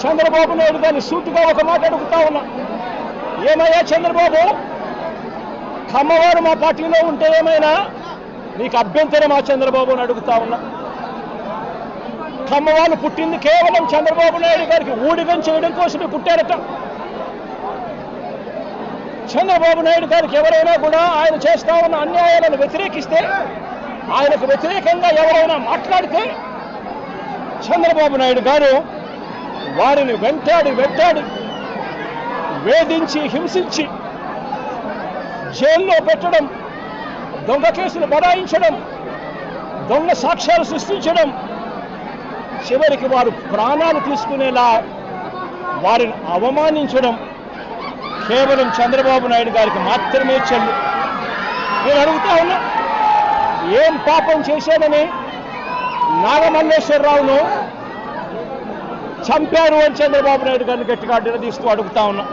చంద్రబాబు నాయుడు గారిని సూటిగా ఒక మాట అడుగుతా ఉన్నా. ఏమయ్యా చంద్రబాబు, కమ్మవారు మా పార్టీలో ఉంటే ఏమైనా నీకు అభ్యంతరమా చంద్రబాబు అని అడుగుతా ఉన్నా. కమ్మవాళ్ళు పుట్టింది కేవలం చంద్రబాబు నాయుడు గారికి ఊడిగం చేయడం కోసమే పుట్టారట. చంద్రబాబు నాయుడు గారికి ఎవరైనా కూడా ఆయన చేస్తా ఉన్న అన్యాయాలను వ్యతిరేకిస్తే, ఆయనకు వ్యతిరేకంగా ఎవరైనా మాట్లాడితే చంద్రబాబు నాయుడు గారు వారిని వెంటాడి వేధించి హింసించి జైల్లో పెట్టడం, దొంగ కేసులు బడాయించడం, దొంగ సాక్ష్యాలు సృష్టించడం, చివరికి వారు ప్రాణాలు తీసుకునేలా వారిని అవమానించడం కేవలం చంద్రబాబు నాయుడు గారికి మాత్రమే చెల్లు. నేను అడుగుతా ఉన్నా, ఏం పాపం చేశాడని నాగమల్లేశ్వరరావును చంపారు అని చంద్రబాబు నాయుడు గారిని గట్టిగా నిలదీస్తూ అడుగుతా ఉన్నా.